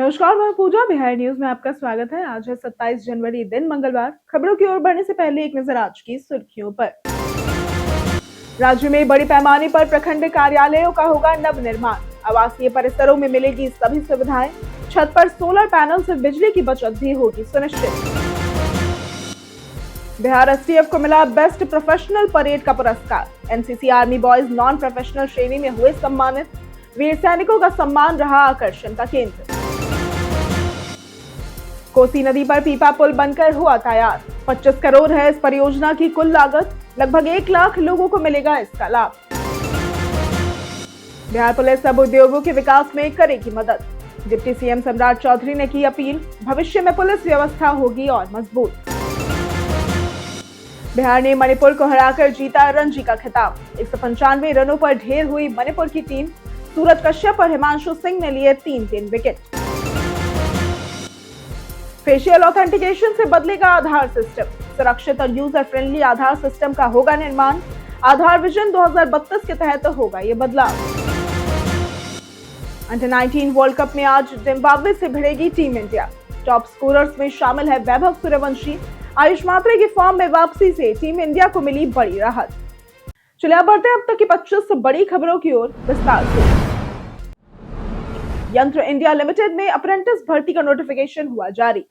नमस्कार, मैं पूजा। बिहार न्यूज में आपका स्वागत है। आज है 27 जनवरी, दिन मंगलवार। खबरों की ओर बढ़ने से पहले एक नजर आज की सुर्खियों पर। राज्य में बड़े पैमाने पर प्रखंड कार्यालयों का होगा नवनिर्माण। आवासीय परिसरों में मिलेगी सभी सुविधाएं। छत पर सोलर पैनल से बिजली की बचत भी होगी सुनिश्चित। बिहार एसटीएफ को मिला बेस्ट प्रोफेशनल परेड का पुरस्कार। NCC army boys non professional श्रेणी में हुए सम्मानित। वीर सैनिकों का सम्मान रहा आकर्षण का केंद्र। कोसी नदी पर पीपा पुल बनकर हुआ तैयार। 25 करोड़ है इस परियोजना की कुल लागत। लगभग 1 लाख लोगों को मिलेगा इसका लाभ। बिहार पुलिस सब उद्योगों के विकास में करेगी मदद। डिप्टी सीएम सम्राट चौधरी ने की अपील। भविष्य में पुलिस व्यवस्था होगी और मजबूत। बिहार ने मणिपुर को हराकर जीता रणजी का खिताब। 195 रनों पर ढेर हुई मणिपुर की टीम। सूरज कश्यप और हिमांशु सिंह ने लिए 3 विकेट। फेशियल ऑथेंटिकेशन से बदलेगा आधार सिस्टम। सुरक्षित और यूजर फ्रेंडली आधार सिस्टम का होगा निर्माण। आधार विजन 2032 के तहत होगा ये बदलाव। अंडर 19 वर्ल्ड कप में आज जिम्बाब्वे से भिड़ेगी टीम इंडिया। टॉप स्कोरर्स में शामिल है वैभव सूर्यवंशी। आयुष मात्रे की फॉर्म में वापसी से टीम इंडिया को मिली बड़ी राहत। चलिए अब बढ़ते हैं अब तक की 25 बड़ी खबरों की ओर विस्तार से। यंत्र इंडिया लिमिटेड में अप्रेंटिस भर्ती का नोटिफिकेशन हुआ जारी।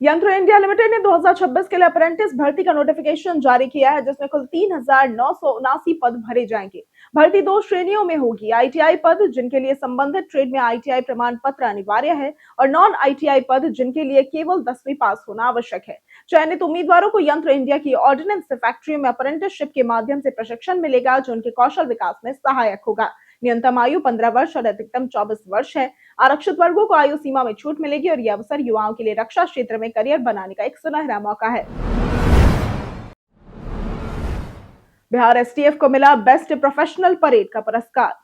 यंत्र इंडिया लिमिटेड ने 2026 के लिए अप्रेंटिस भर्ती का नोटिफिकेशन जारी किया है, जिसमें कुल 3,979 पद भरे जाएंगे। भर्ती 2 श्रेणियों में होगी। आईटीआई पद जिनके लिए संबंधित ट्रेड में आईटीआई प्रमाण पत्र अनिवार्य है, और नॉन आईटीआई पद जिनके लिए केवल 10वीं पास होना आवश्यक है। चयनित उम्मीदवारों को यंत्र इंडिया की ऑर्डिनेंस फैक्ट्रियों में अप्रेंटिसशिप के माध्यम से प्रशिक्षण मिलेगा, जो उनके कौशल विकास में सहायक होगा। न्यूनतम आयु 15 वर्ष और अधिकतम 24 वर्ष है। आरक्षित वर्गों को आयु सीमा में छूट मिलेगी और यह अवसर युवाओं के लिए रक्षा क्षेत्र में करियर बनाने का एक सुनहरा मौका है। बिहार एसटीएफ को मिला बेस्ट प्रोफेशनल परेड का पुरस्कार।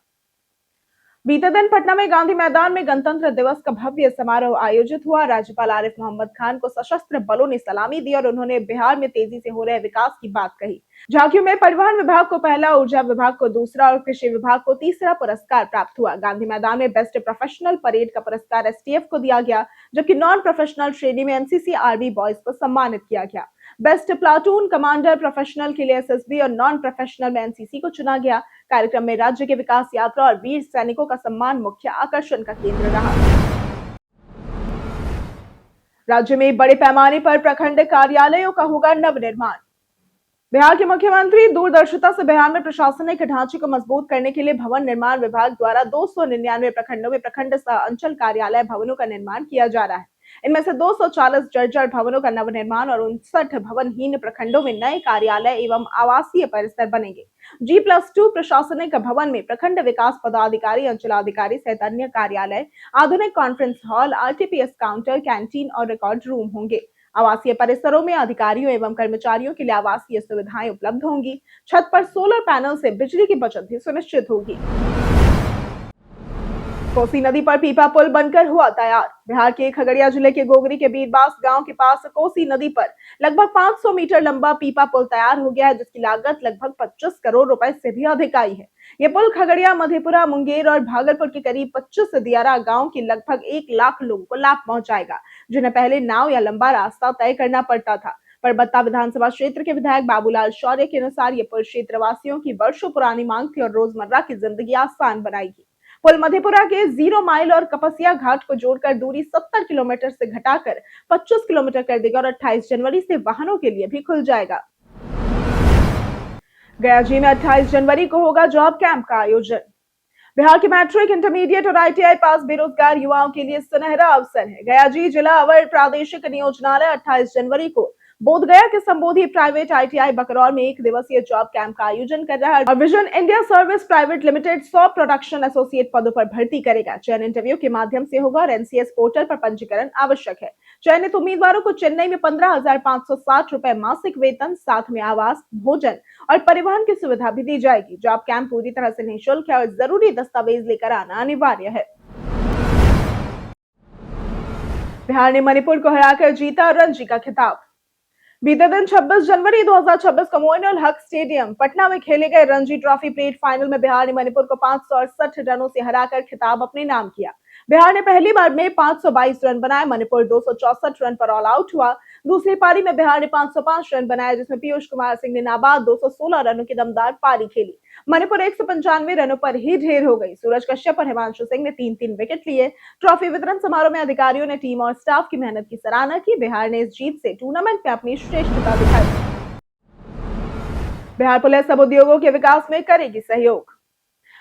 बीते दिन पटना में गांधी मैदान में गणतंत्र दिवस का भव्य समारोह आयोजित हुआ। राज्यपाल आरिफ मोहम्मद खान को सशस्त्र बलों ने सलामी दी और उन्होंने बिहार में तेजी से हो रहे विकास की बात कही। झांकियों में परिवहन विभाग को पहला, ऊर्जा विभाग को दूसरा और कृषि विभाग को तीसरा पुरस्कार प्राप्त हुआ। गांधी मैदान में बेस्ट प्रोफेशनल परेड का पुरस्कार एसटीएफ को दिया गया, जबकि नॉन प्रोफेशनल श्रेणी में एनसीसी आर्मी बॉयज को सम्मानित किया गया। बेस्ट प्लाटून कमांडर प्रोफेशनल के लिए एसएसबी और नॉन प्रोफेशनल में एनसीसी को चुना गया। कार्यक्रम में राज्य के विकास यात्रा और वीर सैनिकों का सम्मान मुख्य आकर्षण का केंद्र रहा। राज्य में बड़े पैमाने पर प्रखंड कार्यालयों का होगा नवनिर्माण। बिहार के मुख्यमंत्री दूरदर्शिता से बिहार में प्रशासनिक ढांचे को मजबूत करने के लिए भवन निर्माण विभाग द्वारा 299 प्रखंडों में प्रखंड सह अंचल कार्यालय भवनों का निर्माण किया जा रहा है। इनमें से 240 जर्जर भवनों का नवनिर्माण और 59 भवनहीन प्रखंडों में नए कार्यालय एवं आवासीय परिसर बनेंगे। G+2 प्रशासनिक भवन में प्रखंड विकास पदाधिकारी, अंचलाधिकारी सहित अन्य कार्यालय, आधुनिक conference hall, RTPS counter, canteen और रिकॉर्ड रूम होंगे। आवासीय परिसरों में अधिकारियों एवं कर्मचारियों के लिए आवासीय सुविधाएं उपलब्ध होंगी। छत पर सोलर पैनल से बिजली की बचत भी सुनिश्चित होगी। कोसी नदी पर पीपा पुल बनकर हुआ तैयार। बिहार के खगड़िया जिले के गोगरी के बीरबास गांव के पास कोसी नदी पर लगभग 500 मीटर लंबा पीपा पुल तैयार हो गया है, जिसकी लागत लगभग 25 करोड़ रुपए से भी अधिक आई है। यह पुल खगड़िया, मधेपुरा, मुंगेर और भागलपुर के करीब 25 दियारा गांव के लगभग 1 लाख लोगों को लाभ पहुंचाएगा, जिन्हें पहले नाव या लंबा रास्ता तय करना पड़ता था। परबत्ता विधानसभा क्षेत्र के विधायक बाबूलाल शौर्य के अनुसार ये पुल क्षेत्रवासियों की वर्षों पुरानी मांग थी और रोजमर्रा की जिंदगी आसान बनाएगी। पुल मधेपुरा के 0 माइल और कपसिया घाट को जोड़कर दूरी 70 किलोमीटर से घटाकर 25 किलोमीटर कर देगा और 28 जनवरी से वाहनों के लिए भी खुल जाएगा। गया जी में 28 जनवरी को होगा जॉब कैंप का आयोजन। बिहार के मैट्रिक, इंटरमीडिएट और आईटीआई पास बेरोजगार युवाओं के लिए सुनहरा अवसर है। गया जी जिला अवर प्रादेशिक नियोजनालय 28 जनवरी को बोधगया के संबोधि प्राइवेट आईटीआई बकरौर में 1 दिवसीय जॉब कैंप का आयोजन कर रहा है और vision India service private limited 100 production associate पदों पर भर्ती करेगा। चयन इंटरव्यू के माध्यम से होगा और एनसीएस पोर्टल पर पंजीकरण आवश्यक है। चयनित उम्मीदवारों को चेन्नई में 15,560 रुपए मासिक वेतन, साथ में आवास, भोजन और परिवहन की सुविधा भी दी जाएगी। जॉब कैंप पूरी तरह से निःशुल्क है और जरूरी दस्तावेज लेकर आना अनिवार्य है। बिहार ने मणिपुर को हराकर जीता रणजी का खिताब। बीते दिन 26 जनवरी 2026 को मोइनुल हक स्टेडियम पटना में खेले गए रणजी ट्रॉफी प्लेट फाइनल में बिहार ने मणिपुर को 568 रनों से हराकर खिताब अपने नाम किया। बिहार ने पहली बार में 522 रन बनाए, मणिपुर 264 रन पर ऑल आउट हुआ। दूसरी पारी में बिहार ने 505 रन बनाए, जिसमें पीयूष कुमार सिंह ने नाबाद 216 रनों की दमदार पारी खेली। मणिपुर 195 रनों पर ही ढेर हो गई। सूरज कश्यप और हिमांशु सिंह ने 3-3 विकेट लिए। ट्रॉफी वितरण समारोह में अधिकारियों ने टीम और स्टाफ की मेहनत की सराहना की। बिहार ने इस जीत से टूर्नामेंट में अपनी श्रेष्ठता दिखाई। बिहार पुलिस अब उद्योगों के विकास में करेगी सहयोग।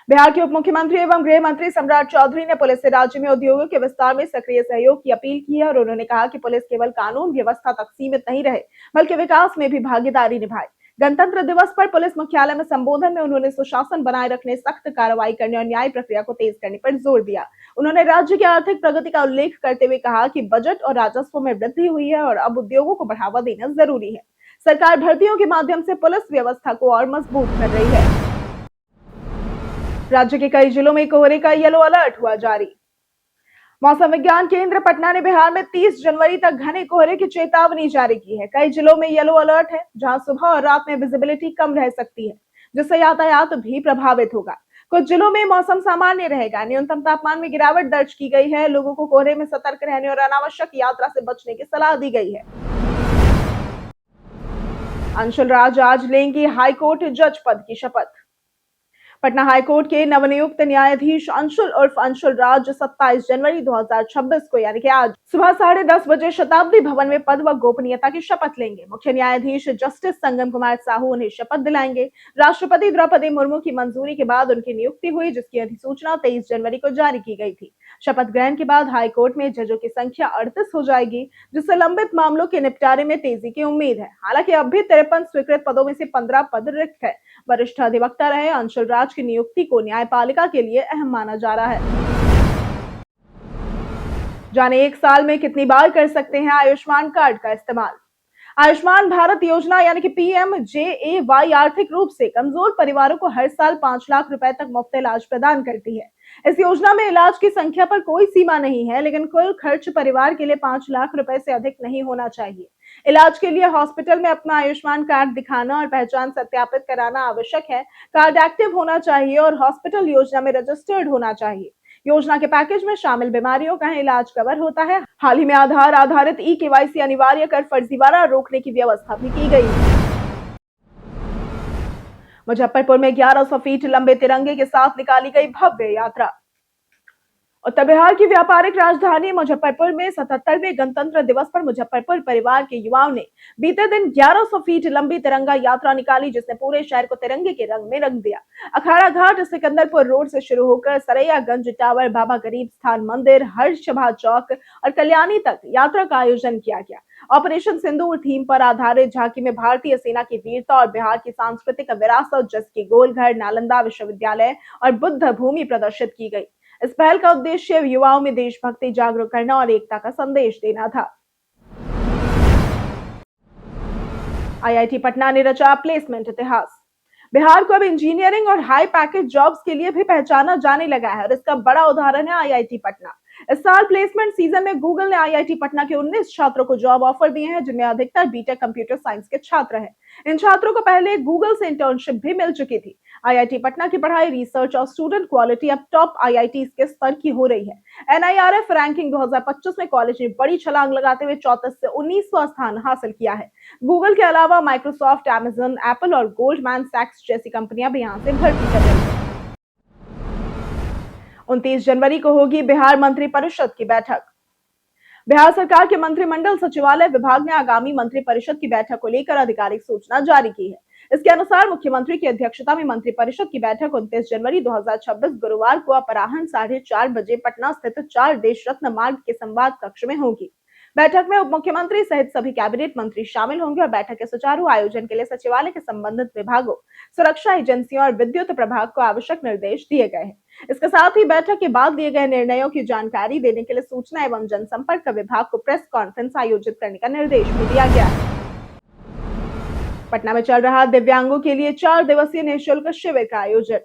बिहार के उप मुख्यमंत्री एवं गृह मंत्री सम्राट चौधरी ने पुलिस से राज्य में उद्योगों के विस्तार में सक्रिय सहयोग की अपील की है और उन्होंने कहा कि पुलिस केवल कानून व्यवस्था तक सीमित नहीं रहे, बल्कि विकास में भी भागीदारी निभाए। गणतंत्र दिवस पर पुलिस मुख्यालय में संबोधन में उन्होंने सुशासन बनाए रखने, सख्त कार्रवाई करने और न्याय प्रक्रिया को तेज करने पर जोर दिया। उन्होंने राज्य की आर्थिक प्रगति का उल्लेख करते हुए कहा कि बजट और राजस्व में वृद्धि हुई है और अब उद्योगों को बढ़ावा देना जरूरी है। सरकार भर्तियों के माध्यम से पुलिस व्यवस्था को और मजबूत कर रही है। राज्य के कई जिलों में कोहरे का येलो अलर्ट हुआ जारी। मौसम विज्ञान केंद्र पटना ने बिहार में 30 जनवरी तक घने कोहरे की चेतावनी जारी की है। कई जिलों में येलो अलर्ट है, जहां सुबह और रात में विजिबिलिटी कम रह सकती है, जिससे यातायात भी प्रभावित होगा। कुछ जिलों में मौसम सामान्य रहेगा। न्यूनतम तापमान में गिरावट दर्ज की गई है। लोगों को कोहरे में सतर्क रहने और अनावश्यक यात्रा से बचने की सलाह दी गई है। अंशुल राज आज लेंगी हाईकोर्ट जज पद की शपथ। पटना हाईकोर्ट के नवनियुक्त न्यायाधीश अंशुल उर्फ अंशुल राज 27 जनवरी 2026 को यानी कि आज सुबह 10:30 बजे शताब्दी भवन में पद व गोपनीयता की शपथ लेंगे। मुख्य न्यायाधीश जस्टिस संगम कुमार साहू उन्हें शपथ दिलाएंगे। राष्ट्रपति द्रौपदी मुर्मू की मंजूरी के बाद उनकी नियुक्ति हुई, जिसकी अधिसूचना 23 जनवरी को जारी की गई थी। शपथ ग्रहण के बाद हाईकोर्ट में जजों की संख्या 38 हो जाएगी, जिससे लंबित मामलों के निपटारे में तेजी की उम्मीद है। हालांकि अब भी 53 स्वीकृत पदों में से 15 पद रिक्त है। वरिष्ठ अधिवक्ता रहे अंशुल राज की नियुक्ति को न्यायपालिका के लिए अहम माना जा रहा है। जाने एक साल में कितनी बार कर सकते हैं आयुष्मान कार्ड का इस्तेमाल। आयुष्मान भारत योजना यानी कि PMJAY आर्थिक रूप से कमजोर परिवारों को हर साल 5 लाख रुपए तक मुफ्त इलाज प्रदान करती है। इस योजना में इलाज की संख्या पर कोई सीमा नहीं है, लेकिन कुल खर्च परिवार के लिए 5 लाख रुपए से अधिक नहीं होना चाहिए। इलाज के लिए हॉस्पिटल में अपना आयुष्मान कार्ड दिखाना और पहचान सत्यापित कराना आवश्यक है। कार्ड एक्टिव होना चाहिए और हॉस्पिटल योजना में रजिस्टर्ड होना चाहिए। योजना के पैकेज में शामिल बीमारियों का इलाज कवर होता है। हाल ही में आधार आधारित KYC अनिवार्य कर फर्जीवाड़ा रोकने की व्यवस्था भी की गई है। मुजफ्फरपुर में 1100 फीट लंबे तिरंगे के साथ निकाली गई भव्य यात्रा। उत्तर बिहार की व्यापारिक राजधानी मुजफ्फरपुर में 77वें गणतंत्र दिवस पर मुजफ्फरपुर परिवार के युवाओं ने बीते दिन 1100 फीट लंबी तिरंगा यात्रा निकाली, जिसने पूरे शहर को तिरंगे के रंग में रंग दिया। अखाड़ा घाट सिकंदरपुर रोड से शुरू होकर सरैयागंज टावर, बाबा गरीब स्थान मंदिर, हर्षभा चौक और कल्याणी तक यात्रा का आयोजन किया गया। ऑपरेशन सिंदूर थीम पर आधारित झांकी में भारतीय सेना की वीरता और बिहार की सांस्कृतिक विरासत, जस की गोलघर, नालंदा विश्वविद्यालय और बुद्ध भूमि प्रदर्शित की गई। इस पहल का उद्देश्य युवाओं में देशभक्ति जागरूक करना और एकता का संदेश देना था। IIT पटना ने रचा प्लेसमेंट इतिहास। बिहार को अब इंजीनियरिंग और हाई पैकेज जॉब्स के लिए भी पहचाना जाने लगा है और इसका बड़ा उदाहरण है IIT पटना। इस साल प्लेसमेंट सीजन में गूगल ने IIT पटना के 19 छात्रों को जॉब ऑफर दिए हैं, जिनमें अधिकतर बीटेक कंप्यूटर साइंस के छात्र हैं। इन छात्रों को पहले गूगल से इंटर्नशिप भी मिल चुकी थी। IIT पटना की पढ़ाई, रिसर्च और स्टूडेंट क्वालिटी अब टॉप IITs के स्तर की हो रही है। NIRF रैंकिंग 2025 में कॉलेज ने बड़ी छलांग लगाते हुए 34 से 19वां स्थान हासिल किया है। गूगल के अलावा माइक्रोसॉफ्ट, अमेजन, एप्पल और गोल्डमैन सैक्स जैसी कंपनियां भी यहां से भर्ती कर रही हैं। 29 जनवरी को होगी बिहार मंत्रिपरिषद की बैठक। बिहार सरकार के मंत्रिमंडल सचिवालय विभाग ने आगामी मंत्रिपरिषद की बैठक को लेकर आधिकारिक सूचना जारी की है। इसके अनुसार मुख्यमंत्री की अध्यक्षता में मंत्रिपरिषद की बैठक 29 जनवरी 2026 गुरुवार को अपराह्न 4:30 बजे पटना स्थित 4 देश रत्न मार्ग के संवाद कक्ष में होगी। बैठक में उप मुख्यमंत्री सहित सभी कैबिनेट मंत्री शामिल होंगे और बैठक के सुचारू आयोजन के लिए सचिवालय के संबंधित विभागों, सुरक्षा एजेंसियों और विद्युत प्रभाग को आवश्यक निर्देश दिए गए हैं। इसके साथ ही बैठक के बाद लिए गए निर्णयों की जानकारी देने के लिए सूचना एवं जनसंपर्क विभाग को प्रेस कॉन्फ्रेंस आयोजित करने का निर्देश भी दिया गया है। पटना में चल रहा दिव्यांगों के लिए 4 दिवसीय निःशुल्क शिविर का आयोजन।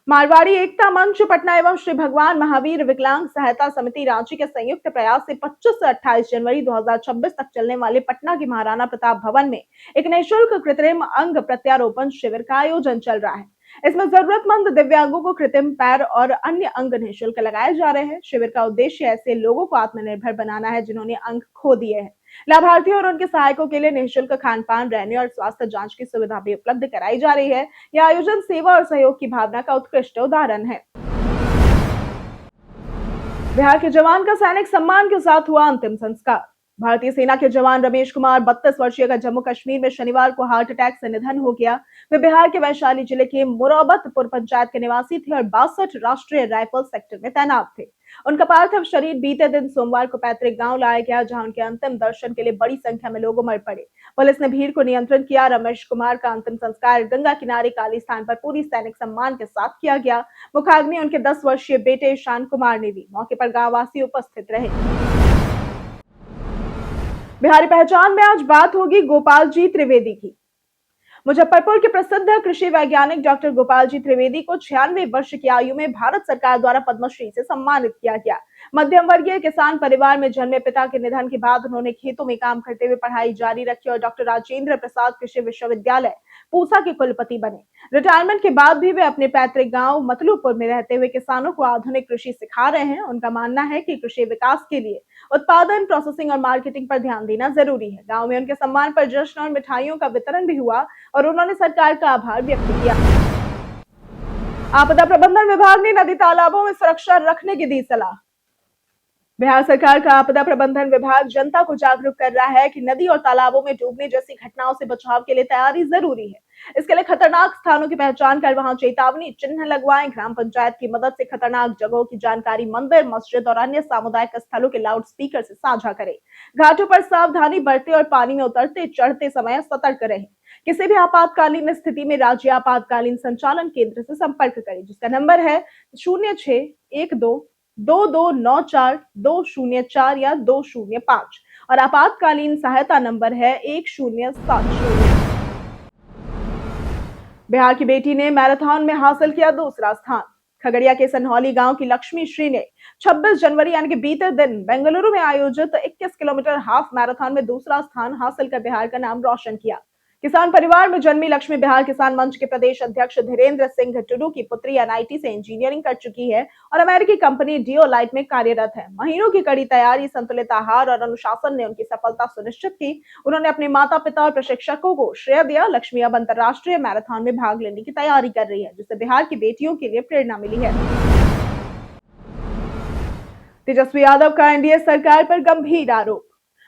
मारवाड़ी एकता मंच पटना एवं श्री भगवान महावीर विकलांग सहायता समिति रांची के संयुक्त प्रयास से 25 से 28 जनवरी 2026 तक चलने वाले पटना के महाराणा प्रताप भवन में एक निःशुल्क कृत्रिम अंग प्रत्यारोपण शिविर का आयोजन चल रहा है। इसमें जरूरतमंद दिव्यांगों को कृत्रिम पैर और अन्य अंग निःशुल्क लगाए जा रहे हैं। शिविर का उद्देश्य ऐसे लोगों को आत्मनिर्भर बनाना है जिन्होंने अंग खो दिए हैं। लाभार्थियों और उनके सहायकों के लिए निःशुल्क खान पान, रहने और स्वास्थ्य जांच की सुविधा भी उपलब्ध कराई जा रही है। यह आयोजन सेवा और सहयोग की भावना का उत्कृष्ट उदाहरण है। बिहार के जवान का सैनिक सम्मान के साथ हुआ अंतिम संस्कार। भारतीय सेना के जवान रमेश कुमार 32 वर्षीय का जम्मू कश्मीर में शनिवार को हार्ट अटैक से निधन हो गया। वे बिहार के वैशाली जिले के मुरौबतपुर पंचायत के निवासी थे और 62 राष्ट्रीय राइफल सेक्टर में तैनात थे। उनका पार्थिव शरीर बीते दिन सोमवार को पैतृक गांव लाया गया, जहां उनके अंतिम दर्शन के लिए बड़ी संख्या में लोग उमड़ पड़े। पुलिस ने भीड़ को नियंत्रण किया। रमेश कुमार का अंतिम संस्कार गंगा किनारे काली स्थान पर पूरी सैनिक सम्मान के साथ किया गया। मुखाग्नि उनके 10 वर्षीय बेटे ईशान कुमार ने दी। मौके पर गांव वासी उपस्थित रहे। बिहारी पहचान में आज बात होगी गोपाल जी त्रिवेदी की। मुजफ्फरपुर के प्रसिद्ध कृषि वैज्ञानिक डॉक्टर गोपाल जी त्रिवेदी को 96 वर्ष की आयु में भारत सरकार द्वारा पद्मश्री से सम्मानित किया गया। मध्यम वर्गीय किसान परिवार में जन्मे पिता के निधन के बाद उन्होंने खेतों में काम करते हुए पढ़ाई जारी रखी और डॉक्टर राजेंद्र प्रसाद कृषि विश्वविद्यालय पूसा के कुलपति बने। रिटायरमेंट के बाद भी वे अपने पैतृक गांव मतलूपुर में रहते हुए किसानों को आधुनिक कृषि सिखा रहे हैं। उनका मानना है कि कृषि विकास के लिए उत्पादन, प्रोसेसिंग और मार्केटिंग पर ध्यान देना जरूरी है। गांव में उनके सम्मान पर जश्न और मिठाइयों का वितरण भी हुआ और उन्होंने सरकार का आभार व्यक्त किया। आपदा प्रबंधन विभाग ने नदी तालाबों में सुरक्षा रखने की दी सलाह। बिहार सरकार का आपदा प्रबंधन विभाग जनता को जागरूक कर रहा है कि नदी और तालाबों में डूबने जैसी घटनाओं से बचाव के लिए तैयारी जरूरी है। इसके लिए खतरनाक स्थानों की पहचान कर वहां चेतावनी चिन्ह लगवाएं। ग्राम पंचायत की मदद से खतरनाक जगहों की जानकारी मंदिर, मस्जिद और अन्य सामुदायिक स्थलों के लाउड स्पीकर से साझा करें। घाटों पर सावधानी बरतें और पानी में उतरते चढ़ते समय सतर्क रहें। किसी भी आपातकालीन स्थिति में राज्य आपातकालीन संचालन केंद्र से संपर्क करें, जिसका नंबर है 06122294 या 205 और आपातकालीन सहायता नंबर है 1070। बिहार की बेटी ने मैराथन में हासिल किया दूसरा स्थान। खगड़िया के सनहौली गांव की लक्ष्मी श्री ने 26 जनवरी यानी कि बीते दिन बेंगलुरु में आयोजित 21 किलोमीटर हाफ मैराथन में दूसरा स्थान हासिल कर बिहार का नाम रोशन किया। किसान परिवार में जन्मी लक्ष्मी बिहार किसान मंच के प्रदेश अध्यक्ष धीरेन्द्र सिंह टुडू की पुत्री एनआईटी से इंजीनियरिंग कर चुकी है और अमेरिकी कंपनी डियोलाइट में कार्यरत है। महीनों की कड़ी तैयारी, संतुलित आहार और अनुशासन ने उनकी सफलता सुनिश्चित की। उन्होंने अपने माता पिता और प्रशिक्षकों को श्रेय दिया। लक्ष्मी अब अंतर्राष्ट्रीय मैराथन में भाग लेने की तैयारी कर रही है, जिससे बिहार की बेटियों के लिए प्रेरणा मिली है। तेजस्वी यादव का एनडीए सरकार पर गंभीर आरोप।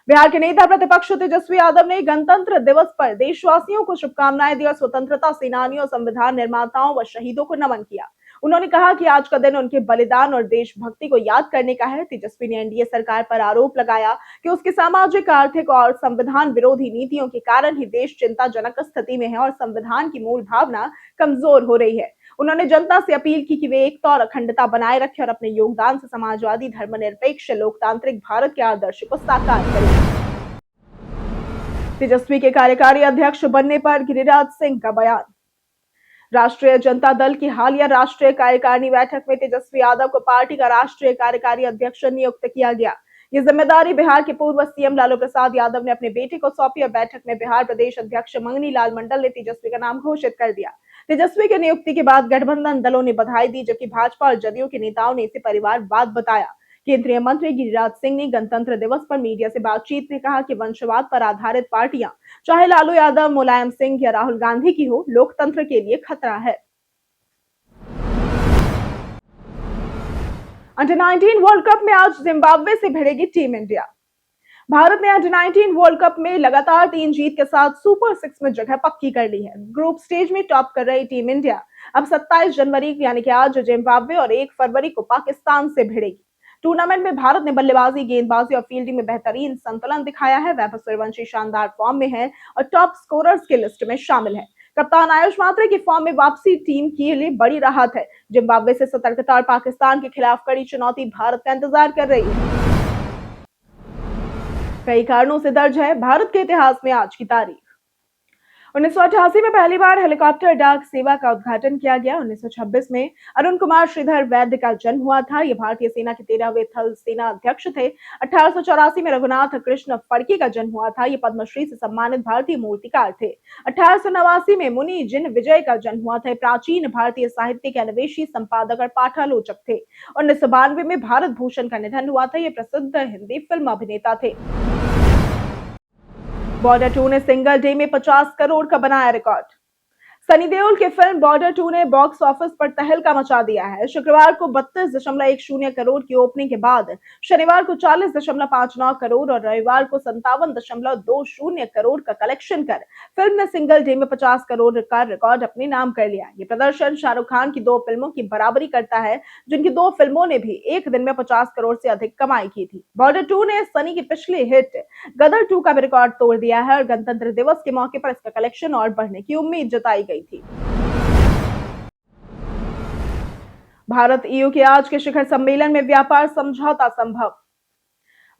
बिहार के नेता प्रतिपक्ष तेजस्वी यादव ने गणतंत्र दिवस पर देशवासियों को शुभकामनाएं दी और स्वतंत्रता सेनानियों, संविधान निर्माताओं व शहीदों को नमन किया। उन्होंने कहा कि आज का दिन उनके बलिदान और देशभक्ति को याद करने का है। तेजस्वी ने एनडीए सरकार पर आरोप लगाया कि उसकी सामाजिक, आर्थिक और संविधान विरोधी नीतियों के कारण ही देश चिंताजनक स्थिति में है और संविधान की मूल भावना कमजोर हो रही है। उन्होंने जनता से अपील की कि वे एकता और अखंडता बनाए रखें और अपने योगदान से समाजवादी, धर्मनिरपेक्ष, लोकतांत्रिक भारत के आदर्श को साकार करें। तेजस्वी के कार्यकारी अध्यक्ष बनने पर गिरिराज सिंह का बयान। राष्ट्रीय जनता दल की हालिया राष्ट्रीय कार्यकारिणी बैठक में तेजस्वी यादव को पार्टी का राष्ट्रीय कार्यकारी अध्यक्ष नियुक्त किया गया। ये जिम्मेदारी बिहार के पूर्व सीएम लालू प्रसाद यादव ने अपने बेटे को सौंपी और बैठक में बिहार प्रदेश अध्यक्ष मंगनी लाल मंडल ने तेजस्वी का नाम घोषित कर दिया। तेजस्वी की नियुक्ति के बाद गठबंधन दलों ने बधाई दी, जबकि भाजपा और जदयू के नेताओं ने इसे परिवारवाद बताया। केंद्रीय मंत्री गिरिराज सिंह ने गणतंत्र दिवस पर मीडिया से बातचीत में कहा कि वंशवाद पर आधारित पार्टियां, चाहे लालू यादव, मुलायम सिंह या राहुल गांधी की हो, लोकतंत्र के लिए खतरा है। अंडर 19 वर्ल्ड कप में आज जिम्बाब्वे से भिड़ेगी टीम इंडिया। भारत ने अंडर 19 वर्ल्ड कप में लगातार 3 जीत के साथ सुपर 6 में जगह पक्की कर ली है। ग्रुप स्टेज में टॉप कर रही टीम इंडिया अब 27 जनवरी यानी कि आज जिम्बाब्वे और 1 फरवरी को पाकिस्तान से भिड़ेगी। टूर्नामेंट में भारत ने बल्लेबाजी, गेंदबाजी और फील्डिंग में बेहतरीन संतुलन दिखाया है। वैभव सूर्यवंशी शानदार फॉर्म में है और टॉप स्कोरर्स की लिस्ट में शामिल है। कप्तान आयुष मात्रे की फॉर्म में वापसी टीम के लिए बड़ी राहत है। जिम्बाब्वे से सतर्कता और पाकिस्तान के खिलाफ कड़ी चुनौती भारत का इंतजार कर रही है। कई कारणों से दर्ज है भारत के इतिहास में आज की तारीख। 1988 में पहली बार हेलीकॉप्टर डाक सेवा का उद्घाटन किया गया। 1926 में अरुण कुमार श्रीधर वैद्य का जन्म हुआ था। ये भारतीय सेना के 13वें थल सेना अध्यक्ष थे। 1884 में रघुनाथ कृष्ण फड़के का जन्म हुआ था। ये पद्मश्री से सम्मानित भारतीय मूर्तिकार थे। 1889 में मुनि जिन विजय का जन्म हुआ था। प्राचीन भारतीय साहित्य के अन्वेषी संपादक और पाठालोचक थे। 1992 में भारत भूषण का निधन हुआ था। ये प्रसिद्ध हिंदी फिल्म अभिनेता थे। बॉर्डर 2 ने सिंगल डे में 50 करोड़ का बनाया रिकॉर्ड। सनी देओल की फिल्म बॉर्डर 2 ने बॉक्स ऑफिस पर तहलका मचा दिया है। शुक्रवार को 32.10 करोड़ की ओपनिंग के बाद शनिवार को 40.59 करोड़ और रविवार को 57.20 करोड़ का कलेक्शन कर फिल्म ने सिंगल डे में 50 करोड़ का रिकॉर्ड अपने नाम कर लिया। ये प्रदर्शन शाहरुख खान की 2 फिल्मों की बराबरी करता है, जिनकी 2 फिल्मों ने भी एक दिन में 50 करोड़ से अधिक कमाई की थी। बॉर्डर 2 ने सनी की पिछली हिट गदर 2 का भी रिकॉर्ड तोड़ दिया है और गणतंत्र दिवस के मौके पर इसका कलेक्शन और बढ़ने की उम्मीद जताई गई थी। भारत ईयू के आज के शिखर सम्मेलन में व्यापार समझौता संभव।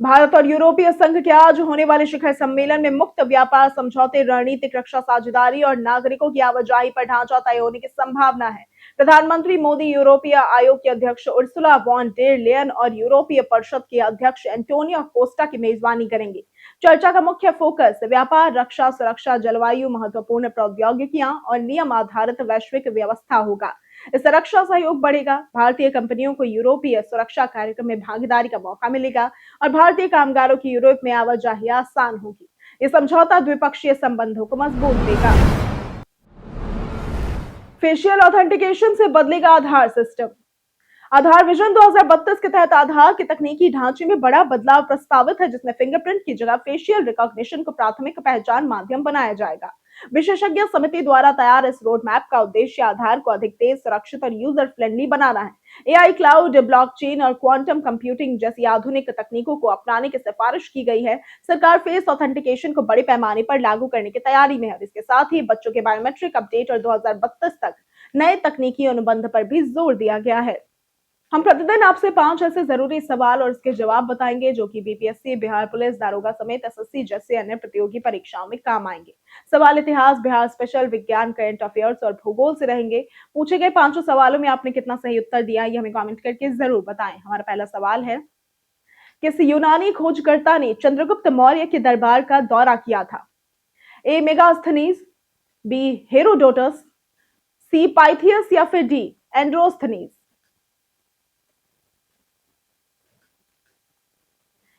भारत और यूरोपीय संघ के आज होने वाले शिखर सम्मेलन में मुक्त व्यापार समझौते, रणनीतिक रक्षा साझेदारी और नागरिकों की आवाजाही पर ढांचा तय होने की संभावना है। प्रधानमंत्री मोदी यूरोपीय आयोग के अध्यक्ष उर्सुला वॉन डेर लेयन और यूरोपीय परिषद के अध्यक्ष एंटोनियो कोस्टा की मेजबानी करेंगे। चर्चा का मुख्य फोकस व्यापार, रक्षा, सुरक्षा, जलवायु, महत्वपूर्ण प्रौद्योगिकियां और नियम आधारित वैश्विक व्यवस्था होगा। इससे रक्षा सहयोग बढ़ेगा, भारतीय कंपनियों को यूरोपीय सुरक्षा कार्यक्रम में भागीदारी का मौका मिलेगा और भारतीय कामगारों की यूरोप में आवाजाही आसान होगी। ये समझौता द्विपक्षीय संबंधों को मजबूत देगा। फेशियल ऑथेंटिकेशन से बदलेगा आधार सिस्टम। आधार विजन 2032 के तहत आधार के तकनीकी ढांचे में बड़ा बदलाव प्रस्तावित है, जिसमें फिंगरप्रिंट की जगह फेशियल रिकॉग्निशन को प्राथमिक पहचान माध्यम बनाया जाएगा। विशेषज्ञ समिति द्वारा तैयार इस रोड मैप का उद्देश्य आधार को अधिक तेज, सुरक्षित और यूजर फ्रेंडली बनाना है। एआई, क्लाउड, ब्लॉकचेन और क्वांटम कंप्यूटिंग जैसी आधुनिक तकनीकों को अपनाने की सिफारिश की गई है। सरकार फेस ऑथेंटिकेशन को बड़े पैमाने पर लागू करने की तैयारी में है। इसके साथ ही बच्चों के बायोमेट्रिक अपडेट और 2032 तक नए तकनीकी अनुबंध पर भी जोर दिया गया है। हम प्रतिदिन आपसे 5 ऐसे जरूरी सवाल और इसके जवाब बताएंगे जो कि बीपीएससी, बिहार पुलिस दारोगा समेत एसएससी जैसे अन्य प्रतियोगी परीक्षाओं में काम आएंगे। सवाल इतिहास, बिहार स्पेशल, विज्ञान, करंट अफेयर्स और भूगोल से रहेंगे। पूछे गए 5 सवालों में आपने कितना सही उत्तर दिया, ये हमें कमेंट करके जरूर बताएं। हमारा पहला सवाल है, किस यूनानी खोजकर्ता ने चंद्रगुप्त मौर्य के दरबार का दौरा किया था? ए मेगास्थनीज, बी हेरोडोटस, सी पाइथियस या फिर डी एंड्रोस्थनीज?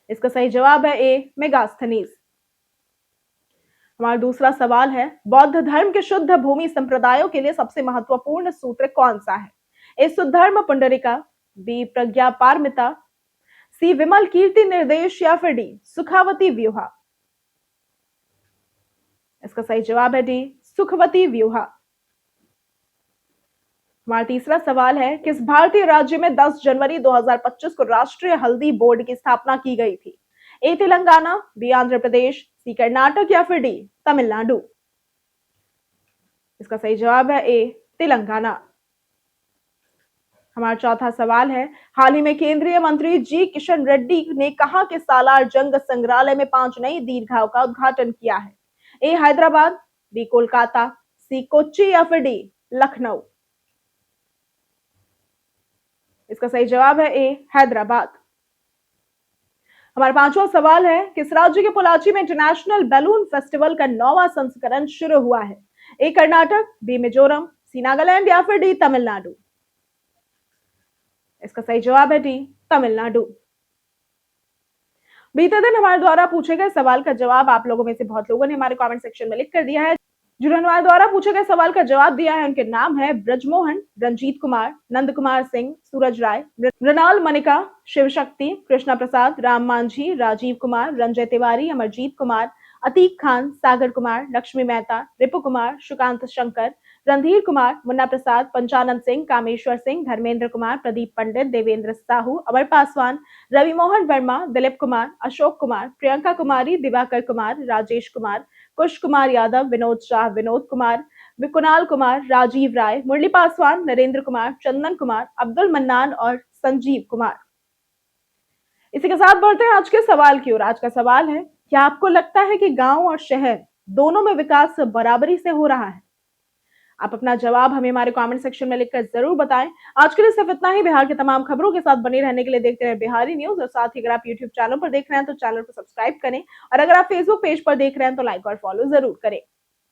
इसका सही जवाब है ए मेगास्थनीज। हमारा दूसरा सवाल है, बौद्ध धर्म के शुद्ध भूमि संप्रदायों के लिए सबसे महत्वपूर्ण सूत्र कौन सा है? ए शुद्धर्म पुंडरिका, बी प्रज्ञा पारमिता, सी विमल कीर्ति निर्देश या फिर डी सुखावती व्यूहा? इसका सही जवाब है डी सुखवती व्यूहा। हमारा तीसरा सवाल है, किस भारतीय राज्य में 10 जनवरी 2025 को राष्ट्रीय हल्दी बोर्ड की स्थापना की गई थी? ए तेलंगाना, बी आंध्र प्रदेश, सी कर्नाटक या फिर डी तमिलनाडु? इसका सही जवाब है ए तेलंगाना। हमारा चौथा सवाल है, हाल ही में केंद्रीय मंत्री जी किशन रेड्डी ने कहा कि सालार जंग संग्रहालय में 5 नई दीर्घाओं का उद्घाटन किया है? ए हैदराबाद, बी कोलकाता, सी कोच्चि या फिर डी लखनऊ? इसका सही जवाब है ए हैदराबाद। हमारा पांचवा सवाल है, किस राज्य के पोलाची में इंटरनेशनल बैलून फेस्टिवल का 9वां संस्करण शुरू हुआ है? ए कर्नाटक, बी मिजोरम, सी नागालैंड या फिर डी तमिलनाडु? इसका सही जवाब है डी तमिलनाडु। बीते दिन हमारे द्वारा पूछे गए सवाल का जवाब आप लोगों में से बहुत लोगों ने हमारे कमेंट सेक्शन में लिख कर दिया है। जिन्होंने हमारे द्वारा पूछे गए सवाल का जवाब दिया है उनके नाम है ब्रजमोहन, रंजीत कुमार, नंद कुमार सिंह, सूरज राय, मृणाल मनिका, शिव शक्ति, कृष्णा प्रसाद, राम मांझी, राजीव कुमार, रंजय तिवारी, अमरजीत कुमार, अतीक खान, सागर कुमार, लक्ष्मी मेहता, रिपु कुमार, सुकांत शंकर, रणधीर कुमार, मुन्ना प्रसाद, पंचानंद सिंह, कामेश्वर सिंह, धर्मेंद्र कुमार, प्रदीप पंडित, देवेंद्र साहू, अमर पासवान, रवि मोहन वर्मा, दिलीप कुमार, अशोक कुमार, प्रियंका कुमारी, दिवाकर कुमार, राजेश कुमार, कुश कुमार यादव, विनोद शाह, विनोद कुमार, कुणाल कुमार, राजीव राय, मुरली पासवान, नरेंद्र कुमार, चंदन कुमार, अब्दुल मन्नान और संजीव कुमार। इसी के साथ बढ़ते हैं आज के सवाल की ओर। आज का सवाल है, क्या आपको लगता है कि गांव और शहर दोनों में विकास बराबरी से हो रहा है? आप अपना जवाब हमें हमारे कमेंट सेक्शन में लिखकर जरूर बताएं। आज के लिए सिर्फ इतना ही। बिहार के तमाम खबरों के साथ बने रहने के लिए देखते रहे बिहारी न्यूज, और साथ ही अगर आप यूट्यूब चैनल पर देख रहे हैं तो चैनल को सब्सक्राइब करें, और अगर आप फेसबुक पेज पर देख रहे हैं तो लाइक और फॉलो जरूर करें।